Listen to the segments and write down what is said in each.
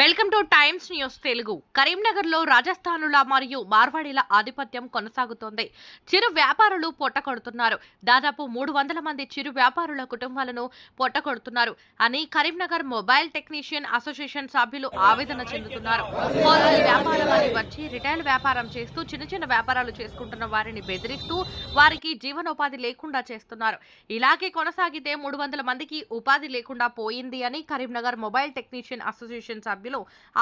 Welcome two times news Telugu. కరీంనగర్లో రాజస్థానుల మరియు మార్వాడీల ఆధిపత్యం కొనసాగుతోంది. చిరు వ్యాపారులు పొట్టకొడుతున్నారు. దాదాపు 300 మంది చిరు వ్యాపారుల కుటుంబాలను పొట్టకొడుతున్నారు అని కరీంనగర్ మొబైల్ టెక్నీషియన్ అసోసియేషన్ సభ్యులు ఆవేదన చెందుతున్నారు. హోల్సేల్ వ్యాపారం అని వచ్చి రిటైల్ వ్యాపారం చేస్తూ చిన్న వ్యాపారాలు చేసుకుంటున్న వారిని బెదిరిస్తూ వారికి జీవనోపాధి లేకుండా చేస్తున్నారు. ఇలాగే కొనసాగితే 300 మందికి ఉపాధి లేకుండా పోయింది అని కరీంనగర్ మొబైల్ టెక్నీషియన్ అసోసియేషన్ సభ్యులు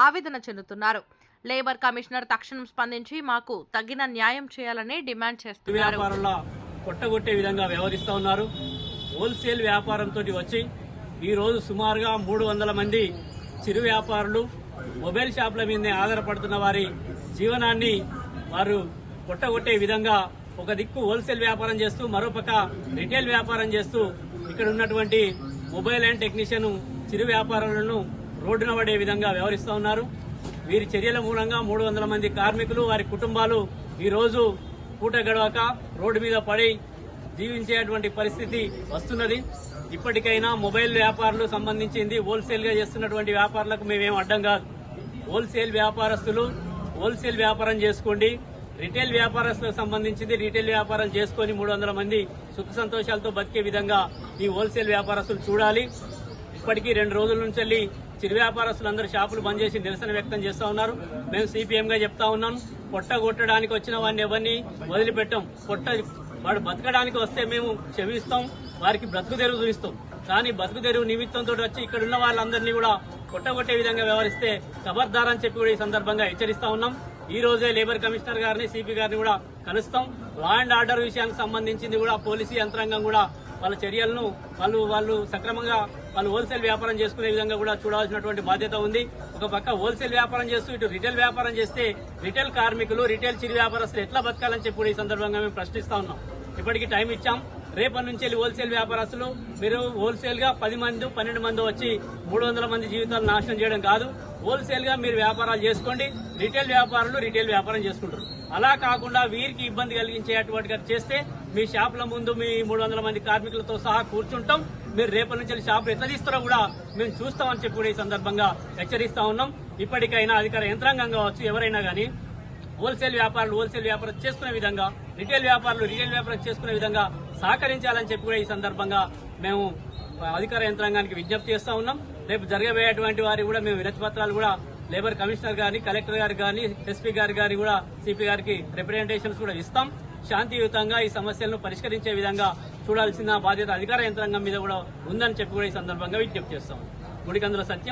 ఆవేదన చెందుతున్నారు. లేబర్ కమిషనర్ తక్షణం స్పందించి మాకు తగిన న్యాయం చేయాలని డిమాండ్ చేస్తున్నారు. కొట్టగొట్టే విధంగా వ్యవహరిస్తూ ఉన్నారు. హోల్సేల్ వ్యాపారంతో వచ్చి ఈ రోజు సుమారుగా 300 మంది చిరు వ్యాపారులు మొబైల్ షాపుల మీదనే ఆధారపడుతున్న వారి జీవనాన్ని వారు కొట్టగొట్టే విధంగా ఒక దిక్కు హోల్సేల్ వ్యాపారం చేస్తూ మరోపక్క రిటైల్ వ్యాపారం చేస్తూ ఇక్కడ ఉన్నటువంటి మొబైల్ అండ్ టెక్నీషియన్ చిరు వ్యాపారులను రోడ్డున పడే విధంగా వ్యవహరిస్తూ ఉన్నారు. వీరి చర్యల మూలంగా 300 మంది కార్మికులు వారి కుటుంబాలు ఈ రోజు పూట గడవక రోడ్డు మీద పడి జీవించేటువంటి పరిస్థితి వస్తున్నది. ఇప్పటికైనా మొబైల్ వ్యాపారులు సంబంధించింది హోల్సేల్ గా చేస్తున్నటువంటి వ్యాపారులకు మేమేం అడ్డం కాదు. హోల్సేల్ వ్యాపారస్తులు హోల్సేల్ వ్యాపారం చేసుకోండి. రిటైల్ వ్యాపారస్తులకు సంబంధించింది రిటైల్ వ్యాపారం చేసుకుని 300 మంది సుఖ సంతోషాలతో బతికే విధంగా ఈ హోల్సేల్ వ్యాపారస్తులు చూడాలి. ఇప్పటికీ 2 రోజుల నుంచి చిరు వ్యాపారస్తులందరూ షాపులు బంద్ చేసి నిరసన వ్యక్తం చేస్తా ఉన్నారు. మేము సిపిఎం గా చెప్తా ఉన్నాం, కొట్టగొట్టడానికి వచ్చిన వాడిని ఎవరిని వదిలిపెట్టాం. వాడు బతకడానికి వస్తే మేము క్షమిస్తాం, వారికి బ్రతుకు తెరువు చూపిస్తాం. కానీ బతుకు తెరువు నిమిత్తంతో వచ్చి ఇక్కడ ఉన్న వాళ్ళందరినీ కూడా కొట్టగొట్టే విధంగా వ్యవహరిస్తే ఖబర్దారని చెప్పి కూడా ఈ సందర్భంగా హెచ్చరిస్తా ఉన్నాం. ఈ రోజే లేబర్ కమిషనర్ గారిని సిపి గారిని కూడా కలుస్తాం. లా అండ్ ఆర్డర్ విషయానికి సంబంధించింది కూడా పోలీసు యంత్రాంగం కూడా వాళ్ళ చర్యలను వాళ్ళు సక్రమంగా వాళ్ళు హోల్సేల్ వ్యాపారం చేసుకునే విధంగా కూడా చూడాల్సినటువంటి బాధ్యత ఉంది. ఒక పక్క హోల్సేల్ వ్యాపారం చేస్తూ ఇటు రిటైల్ వ్యాపారం చేస్తే రిటైల్ కార్మికులు రిటైల్ చిరు వ్యాపారస్తులు ఎట్లా బతకాలని చెప్పి ఈ సందర్భంగా మేము ప్రశ్నిస్తా ఉన్నాం. ఇప్పటికీ టైం ఇచ్చాం. రేపటి నుంచి హోల్సేల్ వ్యాపారస్తులు మీరు హోల్సేల్ గా 10 మంది 12 మంది వచ్చి 300 మంది జీవితాలు నాశనం చేయడం కాదు. హోల్సేల్ గా మీరు వ్యాపారాలు చేసుకోండి. రిటైల్ వ్యాపారులు రిటైల్ వ్యాపారం చేసుకుంటారు. అలా కాకుండా వీరికి ఇబ్బంది కలిగించేటువంటి చేస్తే మీ షాపుల ముందు మీ 300 మంది కార్మికులతో సహా కూర్చుంటాం. మీరు రేపటి నుంచి షాపులు ఎట్లా తీస్తారో కూడా మేము చూస్తామని చెప్పి కూడా ఈ సందర్భంగా హెచ్చరిస్తా ఉన్నాం. ఇప్పటికైనా అధికార యంత్రాంగం కావచ్చు ఎవరైనా కానీ హోల్సేల్ వ్యాపారం చేసుకునే విధంగా రిటైల్ వ్యాపారం చేసుకునే విధంగా సహకరించాలని చెప్పి కూడా ఈ సందర్భంగా మేము అధికార యంత్రాంగానికి విజ్ఞప్తి చేస్తా ఉన్నాం. రేపు జరగబోయేటువంటి వారి కూడా మేము వినతి పత్రాలు కూడా లేబర్ కమిషనర్ గారిని, కలెక్టర్ గారికి కానీ, ఎస్పీ గారి కూడా సిపి గారికి రిప్రజెంటేషన్స్ కూడా ఇస్తాం. శాంతియుతంగా ఈ సమస్యలను పరిష్కరించే విధంగా చూడాల్సిన బాధ్యత అధికార యంత్రాంగం మీద కూడా ఉందని చెప్పి కూడా ఈ సందర్భంగా విజ్ఞప్తి చేస్తాం. గుడికందుల సత్యం.